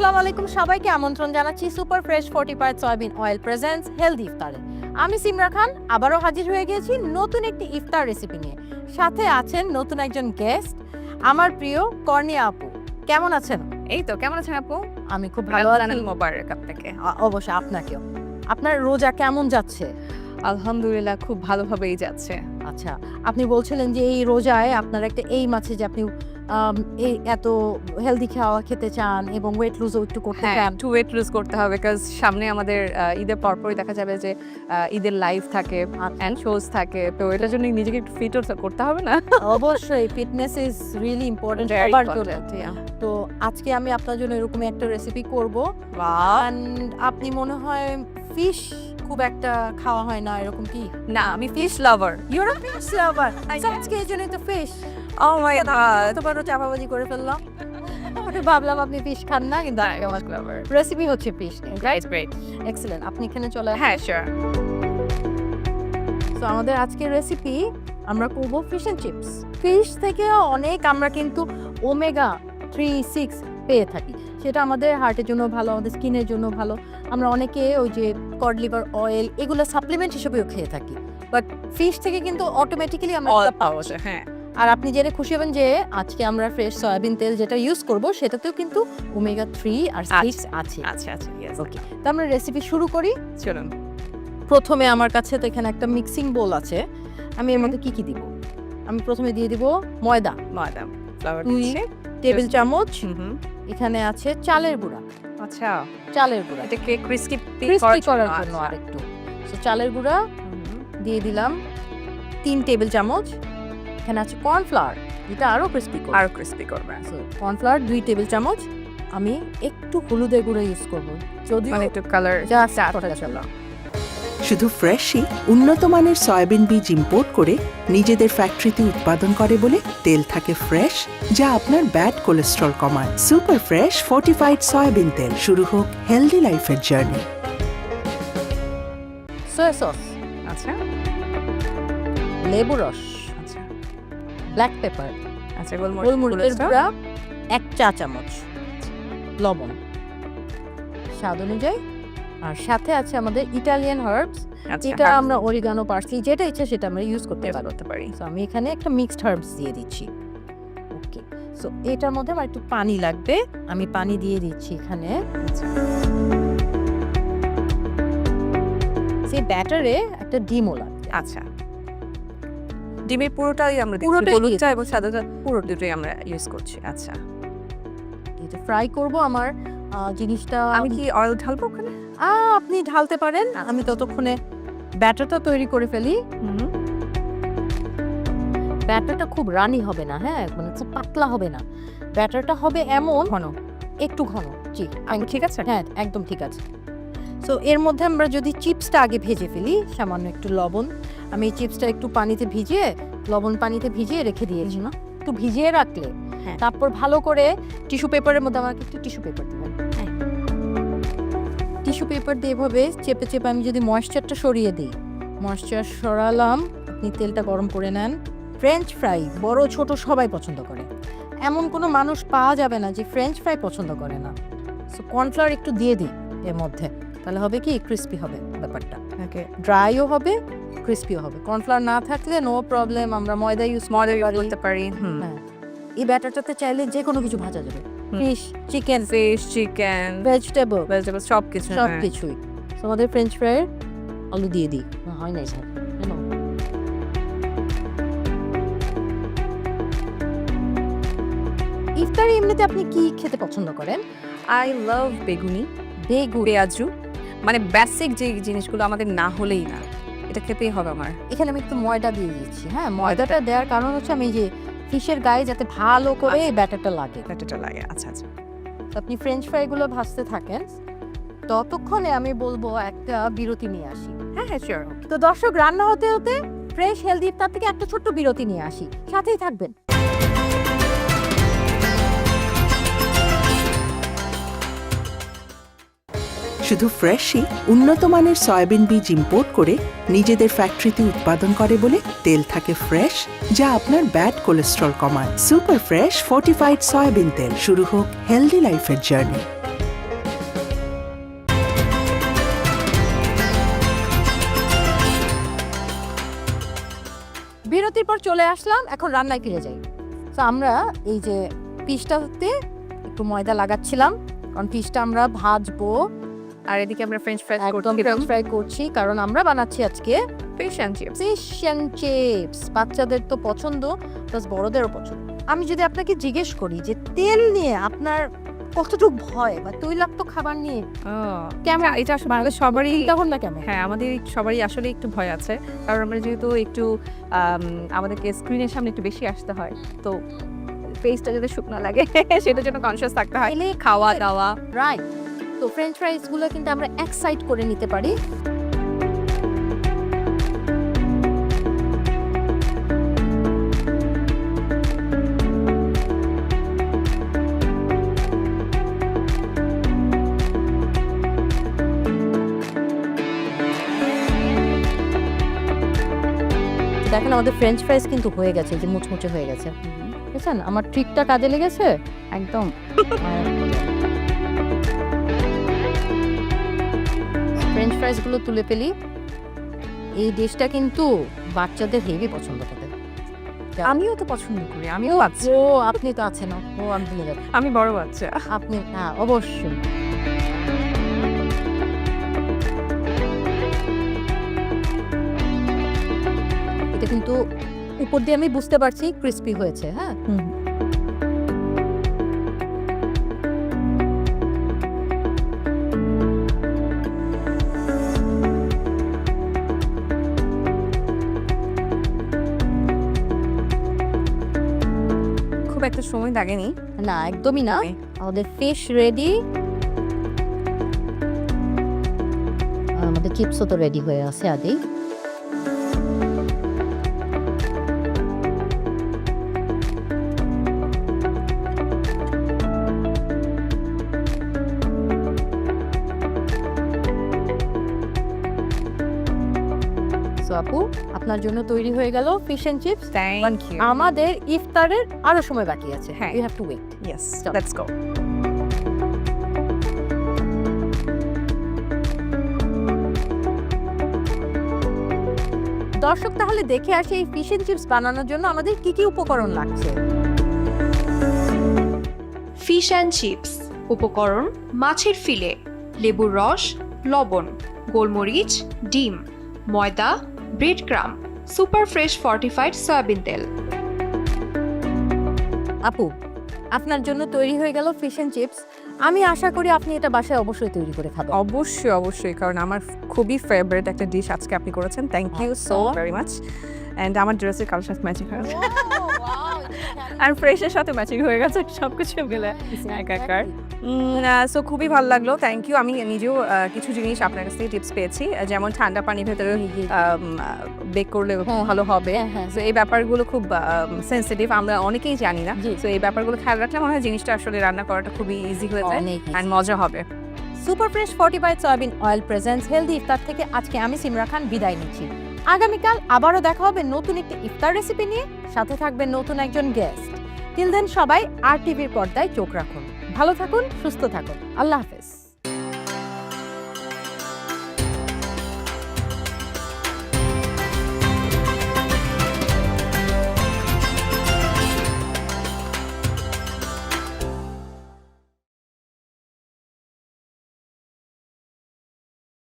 আসসালামু আলাইকুম সবাইকে আমন্ত্রণ জানাচ্ছি super fresh fortified soybean oil presents healthy ইফতারে। আমি সিমরা খান আবারও হাজির হয়ে গেছি নতুন একটি ইফতার রেসিপি নিয়ে। সাথে আছেন নতুন একজন গেস্ট, আমার প্রিয় কর্নিয়া আপু। কেমন আছেন? এই তো, কেমন আছেন আপু? আমি খুব ভালো আছি। রমজান মোবারক আপনাকে। অবশ্যই আপনাকেও। আপনার রোজা কেমন যাচ্ছে? আলহামদুলিল্লাহ খুব ভালোভাবেই যাচ্ছে। আচ্ছা, আপনি বলছিলেন যে এই রোজায় আপনার একটা এইম আছে যে আপনি এই এত হেলদি খাওয়া খেতে চান এবং ওয়েট লুজও একটু করতে হ্যাঁ, চান। একটু ওয়েট লুজ করতে হবে, বিকজ সামনে আমাদের ঈদের পরপরই দেখা যাবে যে ঈদের লাইভ থাকে অ্যান্ড শোজ থাকে, তো এটার জন্য নিজেকে একটু ফিটও করতে হবে না? অবশ্যই fitness is really important Very সবার important, জন্য। yeah. তো আজকে আমি আপনার জন্য এরকম একটা রেসিপি করব। And আপনি মনে হয় ফিশ খুব একটা খাওয়া হয় না, এরকম কি? না, আমি fish lover. Your a fish লাভার। আজকে এই জন্যই তো ফিশ। ও মাই গড, এতবার চাপাবাজি করে ফেললাম। আমি ভাবলাম আপনি ফিশ খান না, কিন্তু লাভার। রেসিপি হচ্ছে ফিশ। Great great. এক্সেলেন্ট। আপনি এখানে চলে আসুন। হ্যাঁ, শিওর। তো আমাদের আজকের রেসিপি আমরা করব ফিশ এন্ড চিপস। ফিশ থেকে অনেক আমরা কিন্তু ওমেগা 3-6 পেয়ে থাকি, সেটা আমাদের হার্টের জন্য ভালো, আমাদের স্কিনের জন্য ভালো। আমরা অনেকে ওই যে কড লিভার অয়েল এগুলো সাপ্লিমেন্ট হিসেবেও খেয়ে থাকি, বাট ফিশ থেকে কিন্তু অটোমেটিক্যালি আমরা অল এটা পাবো। পাওয়া যায়, হ্যাঁ। আর আপনি জেনে খুশি হবেন যে আজকে আমরা ফ্রেশ সয়াবিন তেল যেটা ইউজ করব সেটাতেও কিন্তু ওমেগা 3 আর 6 আছে। আচ্ছা আচ্ছা, ইয়েস। ওকে, তো আমরা রেসিপি শুরু করি। চলুন। প্রথমে আমার কাছে তো এখানে একটা মিক্সিং বোল আছে, আমি এর মধ্যে কি কি দিব? আমি প্রথমে দিয়ে দিব ময়দা, ময়দা, ফ্লাওয়ার 2 দিচ্ছি। টেবিল চামচ। হুম। এখানে আছে চালের গুঁড়া, আচ্ছা, চালের গুঁড়া এটাকে ক্রিস্পি ক্রিস্পি করার জন্য আরেকটু। সো চালের গুঁড়া দিয়ে দিলাম 3 টেবিল চামচ। এখানে আছে কর্নফ্লাওয়ার, এটা আরো ক্রিস্পি করবে। আরো ক্রিস্পি করবে। সো কর্নফ্লাওয়ার 2 টেবিল চামচ। আমি একটু হলুদের গুঁড়া ইউজ করব, যদিও মানে একটু কালার জাস্ট চলো। শুধু ফ্রেশই উন্নত মানের সয়াবিন বীজ ইম্পোর্ট করে নিজেদের ফ্যাক্টরিতে উৎপাদন করে বলে তেল থাকে ফ্রেশ, যা আপনার ব্যাড কোলেস্ট্রল কমায়। সুপার ফ্রেশ ফর্টিফাইড সয়াবিন তেল। শুরু হোক হেলদি লাইফের জার্নি। সয়া সস, আচ্ছা লেবু রস, আচ্ছা ব্ল্যাক পেপার, আচ্ছা, গোলমরিচের গুঁড়া 1 চা চামচ, লবণ স্বাদ অনুযায়ী। আর সাথে আছে আমাদের ইটালিয়ান হার্বস, এটা আমরা অরিগানো, পার্সলি যেটা ইচ্ছা সেটা আমরা ইউজ করতে পারি। সো আমি এখানে একটা মিক্সড হার্বস দিয়ে দিচ্ছি। ওকে, সো এটার মধ্যে আমার একটু পানি লাগবে, আমি পানি দিয়ে দিচ্ছি এখানে। সেই ব্যাটারে একটা ডিমও লাগবে। আচ্ছা, ডিমের পুরোটাই আমরা দিচ্ছি, পুরোটাই হলুদ দিয়ে চা এবং সাদা চা পুরো দুটোই আমরা ইউজ করছি। আচ্ছা, এটা ফ্রাই করব আমার জিনিসটা। আমি কি অয়েল ঢালবো ওখানে? আপনি ঢালতে পারেন, আমি ততক্ষণে ব্যাটারটা তৈরি করে ফেলি। ব্যাটারটা খুব রানি হবে না, হ্যাঁ, মানে খুব পাতলা হবে না, ব্যাটারটা হবে এমন ঘন, একটু ঘন। জি, ঠিক আছে। হ্যাঁ, একদম ঠিক আছে। সো এর মধ্যে আমরা যদি চিপসটা আগে ভেজে ফেলি, সামান্য একটু লবণ, আমি এই চিপসটা একটু পানিতে ভিজিয়ে, লবণ পানিতে ভিজিয়ে রেখে দিয়েছি না, একটু ভিজিয়ে রাখলে হ্যাঁ। তারপর ভালো করে টিস্যু পেপারের মধ্যে, আমাকে একটু টিস্যু পেপার দিবেন। টিস্যু পেপার দিয়ে এভাবে চেপে চেপে আমি যদি ময়েশ্চারটা সরিয়ে দিই, ময়েশ্চার সরালাম, আপনি তেলটা গরম করে নেন। ফ্রেঞ্চ ফ্রাই বড় ছোট সবাই পছন্দ করে, এমন কোনো মানুষ পাওয়া যাবে না যে ফ্রেঞ্চ ফ্রাই পছন্দ করে না। সো কর্নফ্লাওয়ার একটু দিয়ে দিই এর মধ্যে, তাহলে হবে কি ক্রিস্পি হবে ব্যাপারটা, ওকে, ড্রাইও হবে ক্রিস্পিও হবে। কর্নফ্লাওয়ার না থাকলে নো প্রবলেম, আমরা ময়দা ইউজ করতে পারি। হ্যাঁ, এই ব্যাটারটাতে চাইলে যে কোনো কিছু ভাজা যাবে, ফিশ, চিকেন, চিকেন, ভেজিটেবল, সবকিছু। সবকিছুই। আমাদের ফ্রেঞ্চ ফ্রাইয়ের আলু দিয়ে দিই। হয় নাই স্যার, কেন? ইফতারে এমনিতে আপনি কি খেতে পছন্দ করেন? আই লাভ বেগুনি, বেগুন, পেঁয়াজু, মানে বেসিক যে জিনিসগুলো আমাদের না হলেই না, এটা খেতেই হবে আমার। এখানে আমি একটু ময়দা দিয়ে দিচ্ছি। হ্যাঁ, ময়দাটা দেওয়ার কারণ হচ্ছে আমি যে ফিশের গায়ে যাতে ভালো করে ব্যাটারটা লাগে। এটা লাগে। আচ্ছা আচ্ছা, তো আপনি ফ্রেঞ্চ ফ্রাইগুলো ভাজতে থাকেন, ততক্ষণে আমি বলবো একটা বিরতি নিয়ে আসি। হ্যাঁ হ্যাঁ, শিওর। তো দর্শক, রান্না হতে হতে ফ্রেশ হেলদি ইফতার থেকে একটা ছোট্ট বিরতি নিয়ে আসি, সাথেই থাকবেন। শুধু ফ্রেশই উন্নত মানের সয়াবিন বীজ ইম্পোর্ট করে নিজেদের ফ্যাক্টরিতে উৎপাদন করে বলে তেল থাকে ফ্রেশ, যা আপনার ব্যাড কোলেস্ট্রল কমায়। সুপার ফ্রেশ ফর্টিফাইড সয়াবিন তেল। শুরু হোক হেলদি লাইফের জার্নি। বিরতির পর চলে আসলাম, এখন রান্নায় ফিরে যাই। তো আমরা এই যে পিসটাতে একটু ময়দা লাগাচ্ছিলাম, কারণ পিসটা আমরা ভাজবো। আর এদিকে আমরা ফ্রেঞ্চ ফ্রাইজ একদম ফ্রেঞ্চ ফ্রাই করছি, কারণ আমরা বানাচ্ছি আজকে fish and chips. Fish and chips. বাচ্চাদের তো পছন্দ, প্লাস বড়দেরও পছন্দ। আমি যদি আপনাকে জিজ্ঞেস করি যে তেল নিয়ে আপনার কতটুকু ভয় বা তৈলাক্ত খাবার নিয়ে কেমন, এটা আসলে আমাদের সবারই, তখন না কেমন? হ্যাঁ আমাদের সবারই আসলে একটু ভয় আছে, কারণ আমরা যেহেতু একটু আমাদেরকে স্ক্রিনের সামনে একটু বেশি আসতে হয়, তো ফেসটা যাতে শুকনো লাগে সেটার জন্য কনসিয়াস থাকতে হয়। এলে খাওয়া দাওয়া রাইট। তো ফ্রেঞ্চ ফ্রাইজ গুলো কিন্তু আমরা এক সাইড করে নিতে পারি। দেখেন আমাদের ফ্রেঞ্চ ফ্রাইজ কিন্তু হয়ে গেছে, যে মুচমুচে হয়ে গেছে। বুঝছেন আমার ট্রিকটা কাজে লেগেছে একদম। ফ্রেঞ্চ ফ্রাইজ গুলো তুলে ফেলি। এই ডিশটা কিন্তু বাচ্চাদের হেভি পছন্দ তাদের। আমিও তো পছন্দ করি, আমিও আছি। ও আপনি তো আছেন, ও আমি ভুলে যাচ্ছি। আমি বড় বাচ্চা। আপনি হ্যাঁ অবশ্যই। এটা কিন্তু উপর দিয়ে আমি বুঝতে পারছি ক্রিস্পি হয়েছে। হ্যাঁ খুব একটা সময় লাগেনি। না একদমই না, আমাদের ফিশ রেডি, আমাদের চিপসও তো রেডি হয়ে আছে আগেই। সো আপু আপনার জন্য তৈরি হয়ে গেল fish and chips. Thank you. আমাদের ইফতারের আরো সময় বাকি আছে। হ্যাঁ। You have to wait. Yes, চলো। Let's go. দর্শক তাহলে দেখে আসি এই ফিশ এন্ড চিপস বানানোর জন্য আমাদের কি কি উপকরণ লাগছে। ফিশ অ্যান্ড চিপস উপকরণ: মাছের ফিলে, লেবুর রস, লবণ, গোলমরিচ, ডিম, ময়দা, ব্রেড ক্রাম, সুপার ফ্রেশ ফর্টিফাইড সয়াবিন তেল। আপু আপনার জন্য তৈরি হয়ে গেল ফিশ এন্ড চিপস। আমি আশা করি আপনি এটা বাসায় অবশ্যই তৈরি করে খাবেন। অবশ্যই অবশ্যই, কারণ আমার খুবই ফেভারিট একটা ডিশ আজকে আপনি করেছেন। Thank you so very much. And আমার ড্রেসের কালার সাথে ম্যাচিং হয়ে গেছে, আর ফ্রেশের সাথে ম্যাচিং হয়ে গেছে, সবকিছু মিলে একাকার। সো খুবই ভালো লাগলো, থ্যাংক ইউ। আমি নিজেও কিছু জিনিস আপনার কাছ থেকে টিপস পেয়েছি, যেমন ঠান্ডা পানির ভেতরে বেক করলে ভালো হবে। তো এই ব্যাপারগুলো খুব সেন্সিটিভ, আমরা অনেকেই জানি না। তো এই ব্যাপারগুলো খেয়াল রাখলে মনে হয় জিনিসটা আসলে রান্না করাটা খুবই ইজি হয়ে যায় আর মজা হবে। Super fresh fortified soybean oil presents healthy ইফতার থেকে আজকে আমি সিমরা খান বিদায় নিচ্ছি। আগামীকাল আবারও দেখা হবে নতুন একটি ইফতার রেসিপি নিয়ে, সাথে থাকবেন নতুন একজন গেস্ট। টিল দেন সবাই আর টিভির পর্দায় চোখ রাখুন, ভালো থাকুন, সুস্থ থাকুন। আল্লাহ হাফেজ।